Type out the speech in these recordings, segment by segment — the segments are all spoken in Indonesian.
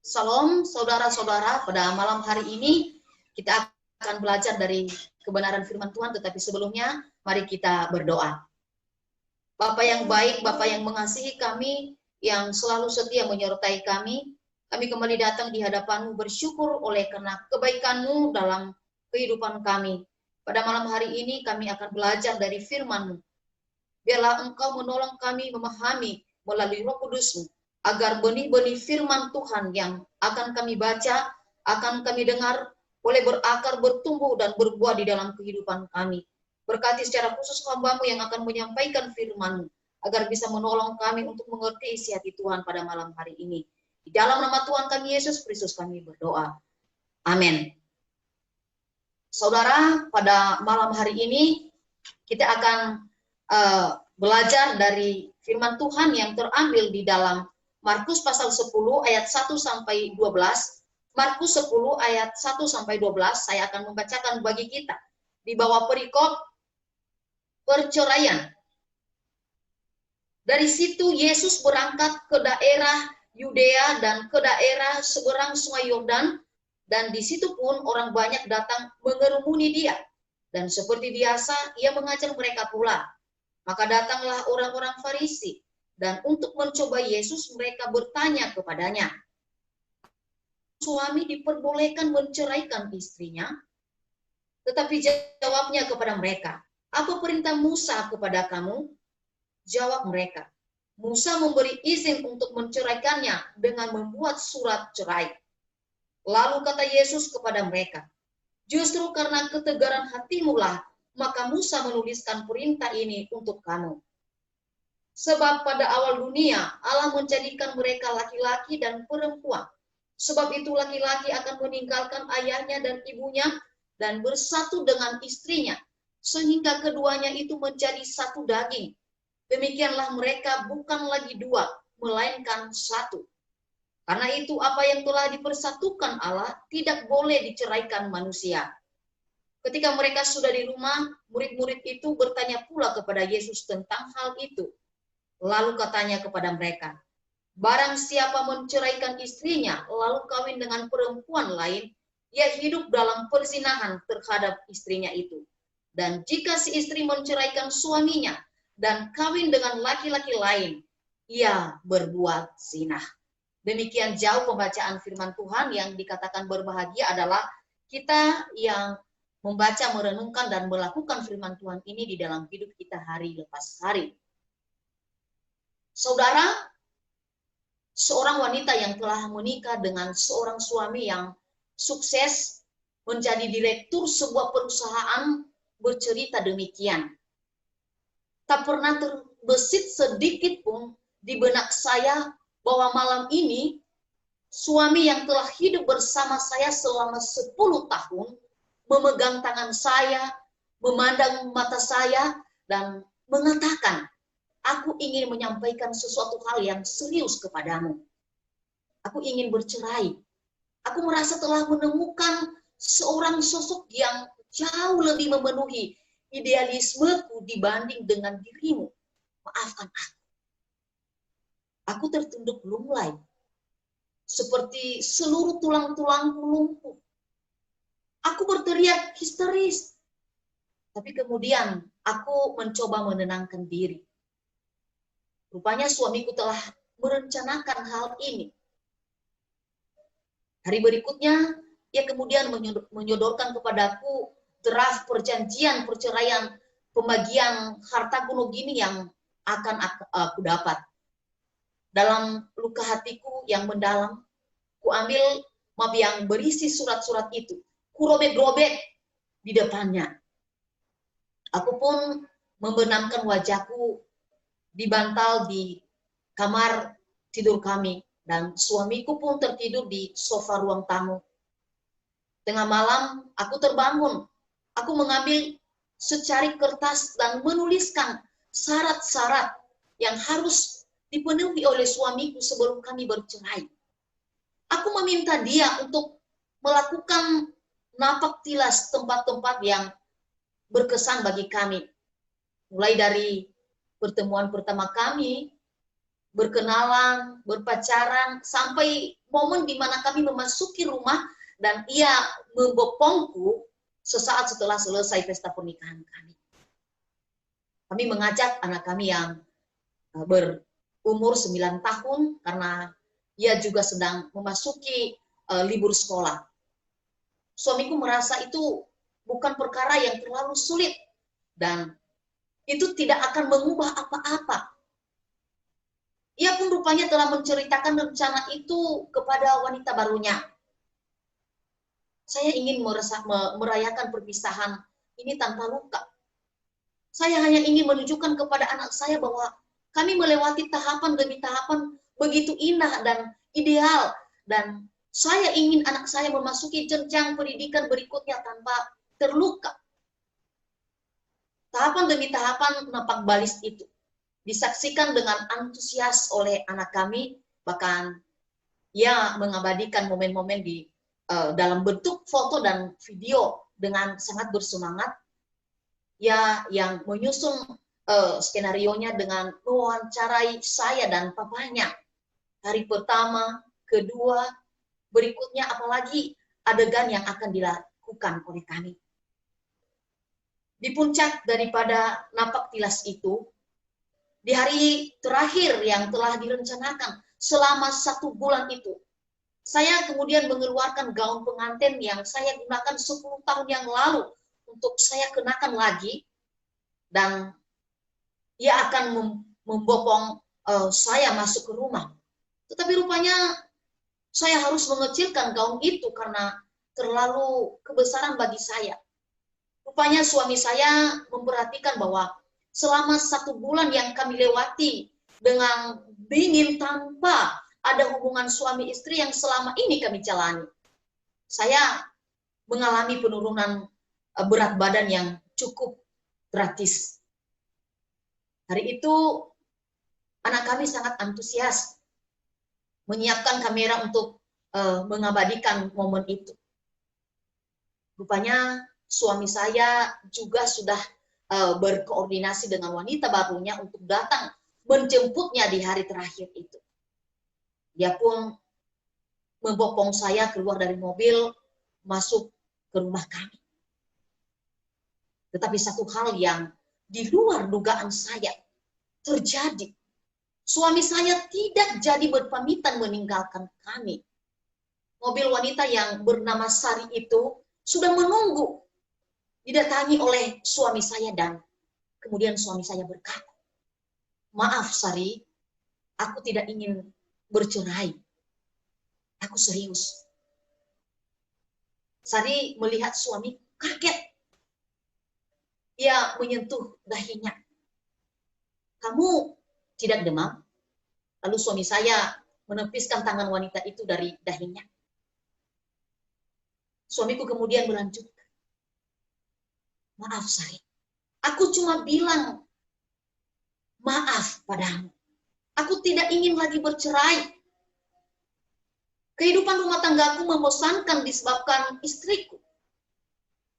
Salam saudara-saudara, pada malam hari ini kita akan belajar dari kebenaran firman Tuhan, tetapi sebelumnya mari kita berdoa. Bapa yang baik, Bapa yang mengasihi kami, yang selalu setia menyertai kami kembali datang di hadapan-Mu bersyukur oleh karena kebaikan-Mu dalam kehidupan kami. Pada malam hari ini kami akan belajar dari firman-Mu. Biarlah Engkau menolong kami memahami melalui Roh Kudus-Mu, agar benih-benih firman Tuhan yang akan kami baca, akan kami dengar, boleh berakar, bertumbuh, dan berbuah di dalam kehidupan kami. Berkati secara khusus hamba-Mu yang akan menyampaikan firman-Mu, agar bisa menolong kami untuk mengerti isi hati Tuhan pada malam hari ini. Di dalam nama Tuhan kami Yesus Kristus kami berdoa. Amin. Saudara, pada malam hari ini kita akan belajar dari firman Tuhan yang terambil di dalam Markus pasal 10 ayat 1 sampai 12. Markus 10 ayat 1 sampai 12 saya akan membacakan bagi kita di bawah perikop perceraian. Dari situ Yesus berangkat ke daerah Yudea dan ke daerah seberang Sungai Yordan, dan di situ pun orang banyak datang mengerumuni dia, dan seperti biasa ia mengajar mereka pula. Maka datanglah orang-orang Farisi, dan untuk mencoba Yesus mereka bertanya kepadanya, suami diperbolehkan menceraikan istrinya? Tetapi jawabnya kepada mereka, apa perintah Musa kepada kamu? Jawab mereka, Musa memberi izin untuk menceraikannya dengan membuat surat cerai. Lalu kata Yesus kepada mereka, justru karena ketegaran hatimu lah maka Musa menuliskan perintah ini untuk kamu. Sebab pada awal dunia Allah menjadikan mereka laki-laki dan perempuan. Sebab itu laki-laki akan meninggalkan ayahnya dan ibunya dan bersatu dengan istrinya, sehingga keduanya itu menjadi satu daging. Demikianlah mereka bukan lagi dua, melainkan satu. Karena itu apa yang telah dipersatukan Allah tidak boleh diceraikan manusia. Ketika mereka sudah di rumah, murid-murid itu bertanya pula kepada Yesus tentang hal itu. Lalu katanya kepada mereka, barang siapa menceraikan istrinya lalu kawin dengan perempuan lain, ia hidup dalam perzinahan terhadap istrinya itu. Dan jika si istri menceraikan suaminya dan kawin dengan laki-laki lain, ia berbuat zina. Demikian jauh pembacaan firman Tuhan. Yang dikatakan berbahagia adalah kita yang membaca, merenungkan, dan melakukan firman Tuhan ini di dalam hidup kita hari lepas hari. Saudara, seorang wanita yang telah menikah dengan seorang suami yang sukses menjadi direktur sebuah perusahaan bercerita demikian. Tak pernah terbesit sedikit pun di benak saya bahwa malam ini suami yang telah hidup bersama saya selama 10 tahun memegang tangan saya, memandang mata saya, dan mengatakan, aku ingin menyampaikan sesuatu hal yang serius kepadamu. Aku ingin bercerai. Aku merasa telah menemukan seorang sosok yang jauh lebih memenuhi idealismeku dibanding dengan dirimu. Maafkan aku. Aku tertunduk lunglai. Seperti seluruh tulang-tulangku lumpuh. Aku berteriak histeris. Tapi kemudian aku mencoba menenangkan diri. Rupanya suamiku telah merencanakan hal ini. Hari berikutnya, ia kemudian menyodorkan kepadaku draft perjanjian perceraian pembagian harta kuno gini yang akan aku dapat. Dalam luka hatiku yang mendalam, ku ambil map yang berisi surat-surat itu. Ku robek-robek di depannya. Aku pun membenamkan wajahku di bantal di kamar tidur kami, dan suamiku pun tertidur di sofa ruang tamu. Tengah malam aku terbangun, aku mengambil secari kertas dan menuliskan syarat-syarat yang harus dipenuhi oleh suamiku sebelum kami bercerai. Aku meminta dia untuk melakukan napak tilas tempat-tempat yang berkesan bagi kami. Mulai dari pertemuan pertama kami, berkenalan, berpacaran, sampai momen di mana kami memasuki rumah dan ia membopongku sesaat setelah selesai pesta pernikahan kami. Kami mengajak anak kami yang berumur 9 tahun karena ia juga sedang memasuki libur sekolah. Suamiku merasa itu bukan perkara yang terlalu sulit dan itu tidak akan mengubah apa-apa. Ia pun rupanya telah menceritakan rencana itu kepada wanita barunya. Saya ingin merayakan perpisahan ini tanpa luka. Saya hanya ingin menunjukkan kepada anak saya bahwa kami melewati tahapan demi tahapan begitu indah dan ideal. Dan saya ingin anak saya memasuki jenjang pendidikan berikutnya tanpa terluka. Tahapan demi tahapan napak balis itu disaksikan dengan antusias oleh anak kami, bahkan ia mengabadikan momen-momen di dalam bentuk foto dan video dengan sangat bersemangat. Ya, yang menyusun skenarionya dengan mewawancarai saya dan papanya. Hari pertama, kedua, berikutnya apalagi adegan yang akan dilakukan oleh kami. Di puncak daripada napak tilas itu, di hari terakhir yang telah direncanakan selama 1 bulan itu, saya kemudian mengeluarkan gaun pengantin yang saya gunakan 10 tahun yang lalu untuk saya kenakan lagi, dan ia akan membopong saya masuk ke rumah. Tetapi rupanya saya harus mengecilkan gaun itu karena terlalu kebesaran bagi saya. Rupanya suami saya memperhatikan bahwa selama 1 bulan yang kami lewati dengan dingin tanpa ada hubungan suami istri yang selama ini kami jalani, saya mengalami penurunan berat badan yang cukup gratis. Hari itu anak kami sangat antusias menyiapkan kamera untuk mengabadikan momen itu. Rupanya suami saya juga sudah berkoordinasi dengan wanita barunya untuk datang menjemputnya di hari terakhir itu. Dia pun membopong saya keluar dari mobil, masuk ke rumah kami. Tetapi satu hal yang di luar dugaan saya terjadi. Suami saya tidak jadi berpamitan meninggalkan kami. Mobil wanita yang bernama Sari itu sudah menunggu, didatangi oleh suami saya, dan kemudian suami saya berkata, "Maaf Sari, aku tidak ingin bercerai. Aku serius." Sari melihat suami kaget. Ia menyentuh dahinya. "Kamu tidak demam?" Lalu suami saya menepiskan tangan wanita itu dari dahinya. Suamiku kemudian melanjutkan, "Maaf Sari, aku cuma bilang maaf padamu. Aku tidak ingin lagi bercerai. Kehidupan rumah tanggaku membosankan disebabkan istriku.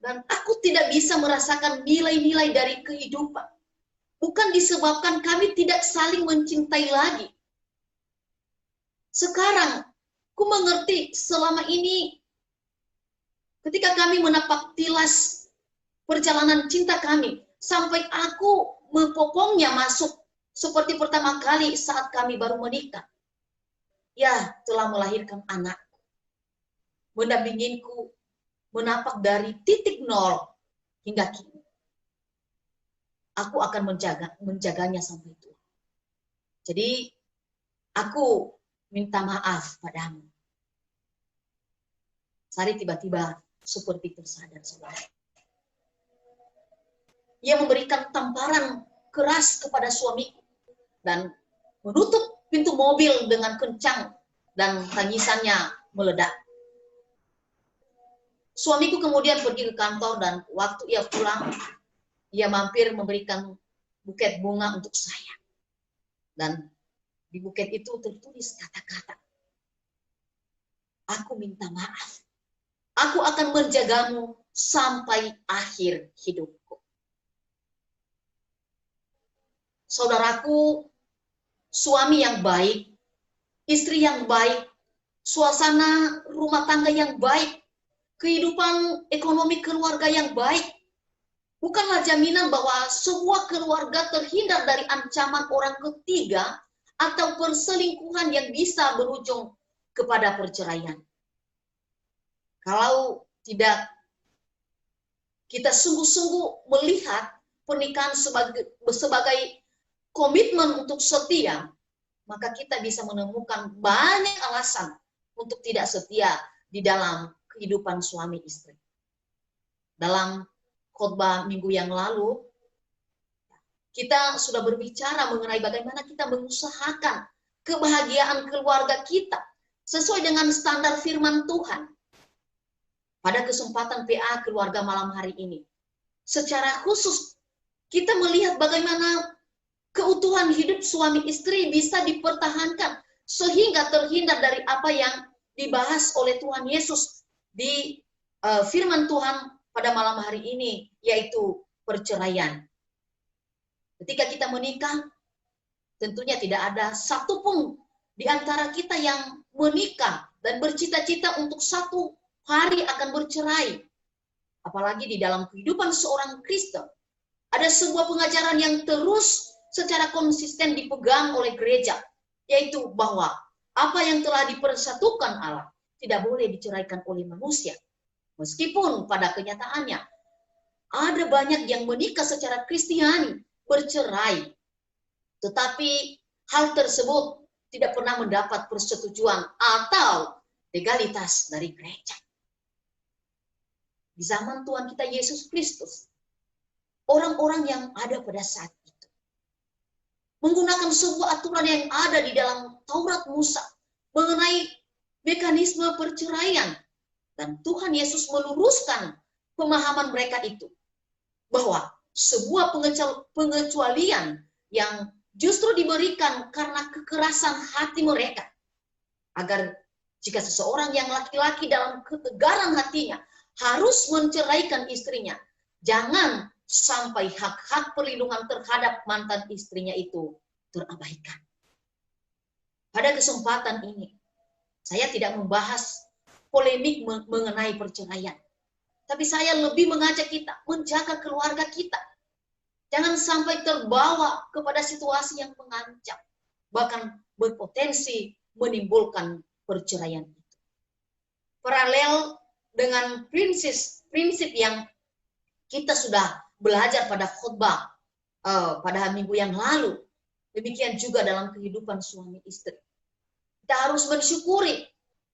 Dan aku tidak bisa merasakan nilai-nilai dari kehidupan. Bukan disebabkan kami tidak saling mencintai lagi. Sekarang, ku mengerti selama ini ketika kami menapak tilas perjalanan cinta kami, sampai aku membopongnya masuk seperti pertama kali saat kami baru menikah. Ya, telah melahirkan anak, mendampinginku menapak dari titik nol hingga kini. Aku akan menjaganya sampai tua. Jadi, aku minta maaf padamu." Sari tiba-tiba seperti tersadar. Ia memberikan tamparan keras kepada suamiku dan menutup pintu mobil dengan kencang, dan tangisannya meledak. Suamiku kemudian pergi ke kantor, dan waktu ia pulang, ia mampir memberikan buket bunga untuk saya. Dan di buket itu tertulis kata-kata, "Aku minta maaf. Aku akan menjagamu sampai akhir hidupku." Saudaraku, suami yang baik, istri yang baik, suasana rumah tangga yang baik, kehidupan ekonomi keluarga yang baik, bukanlah jaminan bahwa sebuah keluarga terhindar dari ancaman orang ketiga atau perselingkuhan yang bisa berujung kepada perceraian. Kalau tidak kita sungguh-sungguh melihat pernikahan sebagai komitmen untuk setia, maka kita bisa menemukan banyak alasan untuk tidak setia di dalam kehidupan suami istri. Dalam khotbah minggu yang lalu, kita sudah berbicara mengenai bagaimana kita mengusahakan kebahagiaan keluarga kita sesuai dengan standar firman Tuhan. Pada kesempatan PA keluarga malam hari ini, secara khusus kita melihat bagaimana keutuhan hidup suami istri bisa dipertahankan sehingga terhindar dari apa yang dibahas oleh Tuhan Yesus di firman Tuhan pada malam hari ini, yaitu perceraian. Ketika kita menikah, tentunya tidak ada satupun di antara kita yang menikah dan bercita-cita untuk satu hari akan bercerai. Apalagi di dalam kehidupan seorang Kristen, ada sebuah pengajaran yang terus secara konsisten dipegang oleh gereja, yaitu bahwa apa yang telah dipersatukan Allah tidak boleh diceraikan oleh manusia. Meskipun pada kenyataannya ada banyak yang menikah secara Kristiani bercerai, tetapi hal tersebut tidak pernah mendapat persetujuan atau legalitas dari gereja. Di zaman Tuhan kita Yesus Kristus, orang-orang yang ada pada saat itu menggunakan sebuah aturan yang ada di dalam Taurat Musa mengenai mekanisme perceraian, dan Tuhan Yesus meluruskan pemahaman mereka itu bahwa sebuah pengecualian yang justru diberikan karena kekerasan hati mereka, agar jika seseorang yang laki-laki dalam ketegaran hatinya harus menceraikan istrinya, jangan sampai hak-hak perlindungan terhadap mantan istrinya itu terabaikan. Pada kesempatan ini, saya tidak membahas polemik mengenai perceraian, tapi saya lebih mengajak kita menjaga keluarga kita. Jangan sampai terbawa kepada situasi yang mengancam, bahkan berpotensi menimbulkan perceraian itu. Paralel dengan prinsip yang kita sudah belajar pada khotbah pada minggu yang lalu, demikian juga dalam kehidupan suami istri. Kita harus mensyukuri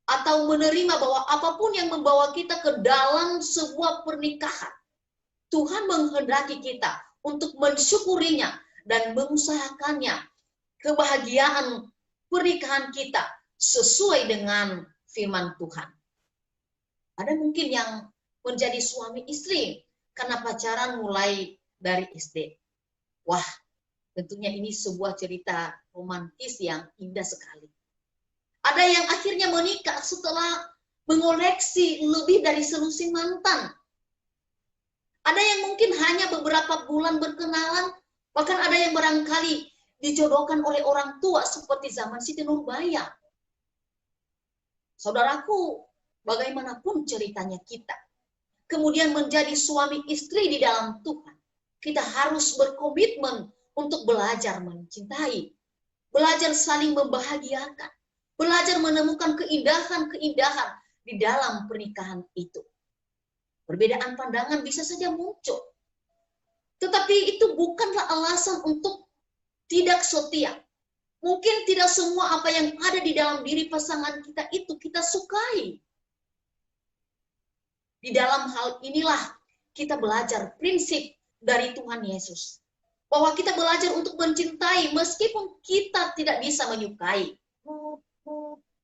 atau menerima bahwa apapun yang membawa kita ke dalam sebuah pernikahan, Tuhan menghendaki kita untuk mensyukurinya dan mengusahakannya kebahagiaan pernikahan kita sesuai dengan firman Tuhan. Ada mungkin yang menjadi suami istri karena pacaran mulai dari SD. Wah, tentunya ini sebuah cerita romantis yang indah sekali. Ada yang akhirnya menikah setelah mengoleksi lebih dari selusin mantan. Ada yang mungkin hanya beberapa bulan berkenalan, bahkan ada yang barangkali dijodohkan oleh orang tua seperti zaman Siti Nurbaya. Saudaraku, bagaimanapun ceritanya kita, kemudian menjadi suami istri di dalam Tuhan, kita harus berkomitmen untuk belajar mencintai, belajar saling membahagiakan, belajar menemukan keindahan-keindahan di dalam pernikahan itu. Perbedaan pandangan bisa saja muncul, tetapi itu bukanlah alasan untuk tidak setia. Mungkin tidak semua apa yang ada di dalam diri pasangan kita itu kita sukai. Di dalam hal inilah kita belajar prinsip dari Tuhan Yesus, bahwa kita belajar untuk mencintai meskipun kita tidak bisa menyukai.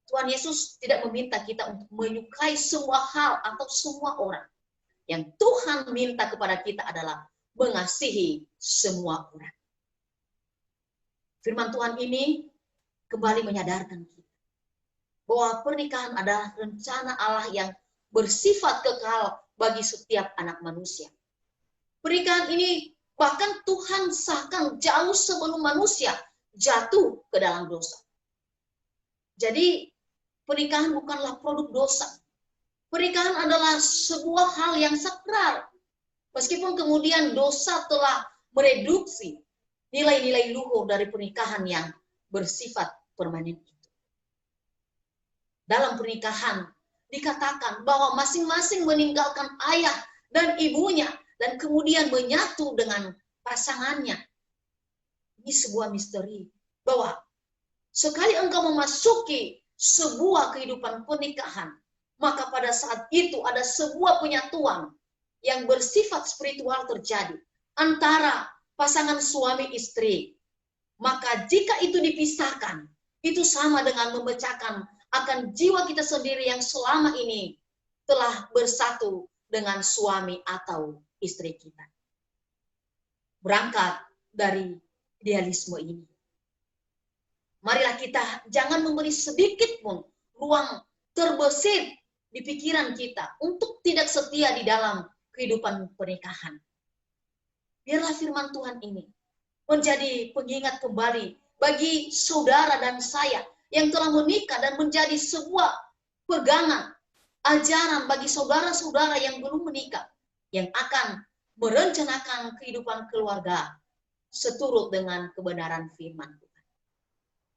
Tuhan Yesus tidak meminta kita untuk menyukai semua hal atau semua orang. Yang Tuhan minta kepada kita adalah mengasihi semua orang. Firman Tuhan ini kembali menyadarkan kita bahwa pernikahan adalah rencana Allah yang bersifat kekal bagi setiap anak manusia. Pernikahan ini bahkan Tuhan sahkan jauh sebelum manusia jatuh ke dalam dosa. Jadi pernikahan bukanlah produk dosa. Pernikahan adalah sebuah hal yang sakral. Meskipun kemudian dosa telah mereduksi nilai-nilai luhur dari pernikahan yang bersifat permanen itu. Dalam pernikahan dikatakan bahwa masing-masing meninggalkan ayah dan ibunya dan kemudian menyatu dengan pasangannya. Ini sebuah misteri bahwa sekali engkau memasuki sebuah kehidupan pernikahan, maka pada saat itu ada sebuah penyatuan yang bersifat spiritual terjadi antara pasangan suami istri. Maka jika itu dipisahkan, itu sama dengan memecahkan akan jiwa kita sendiri yang selama ini telah bersatu dengan suami atau istri kita. Berangkat dari idealisme ini, marilah kita jangan memberi sedikit pun ruang terbesit di pikiran kita untuk tidak setia di dalam kehidupan pernikahan. Biarlah firman Tuhan ini menjadi pengingat kembali bagi saudara dan saya yang telah menikah dan menjadi sebuah pegangan ajaran bagi saudara-saudara yang belum menikah, yang akan merencanakan kehidupan keluarga seturut dengan kebenaran firman Tuhan.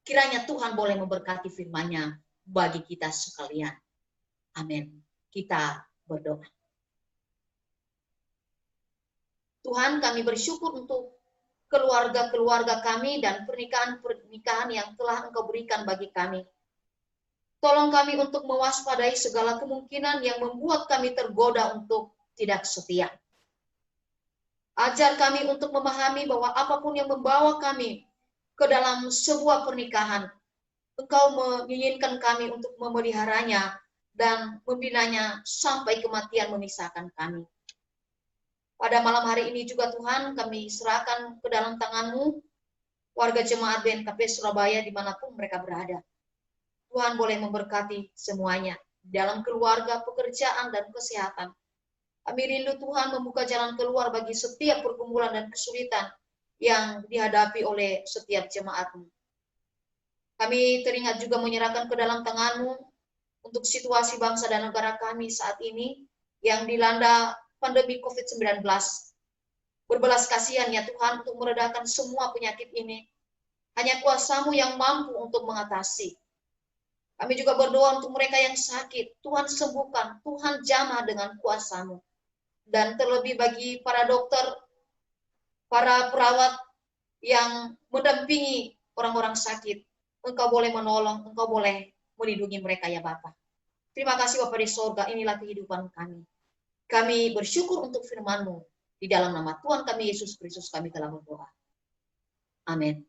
Kiranya Tuhan boleh memberkati firman-Nya bagi kita sekalian. Amin. Kita berdoa. Tuhan, kami bersyukur untuk keluarga-keluarga kami dan pernikahan-pernikahan yang telah Engkau berikan bagi kami. Tolong kami untuk mewaspadai segala kemungkinan yang membuat kami tergoda untuk tidak setia. Ajar kami untuk memahami bahwa apapun yang membawa kami ke dalam sebuah pernikahan, Engkau menginginkan kami untuk memeliharanya dan membinanya sampai kematian memisahkan kami. Pada malam hari ini juga Tuhan, kami serahkan ke dalam tangan-Mu warga jemaat BNKP Surabaya dimanapun mereka berada. Tuhan boleh memberkati semuanya dalam keluarga, pekerjaan, dan kesehatan. Kami rindu Tuhan membuka jalan keluar bagi setiap pergumulan dan kesulitan yang dihadapi oleh setiap jemaat-Mu. Kami teringat juga menyerahkan ke dalam tangan-Mu untuk situasi bangsa dan negara kami saat ini yang dilanda pandemi COVID-19. Berbelas kasihan ya Tuhan untuk meredakan semua penyakit ini. Hanya kuasa-Mu yang mampu untuk mengatasi. Kami juga berdoa untuk mereka yang sakit. Tuhan sembuhkan, Tuhan jamah dengan kuasa-Mu. Dan terlebih bagi para dokter, para perawat yang mendampingi orang-orang sakit. Engkau boleh menolong, Engkau boleh melindungi mereka ya Bapa. Terima kasih Bapa di sorga, inilah kehidupan kami. Kami bersyukur untuk firman-Mu. Di dalam nama Tuhan kami Yesus Kristus kami telah berdoa. Amin.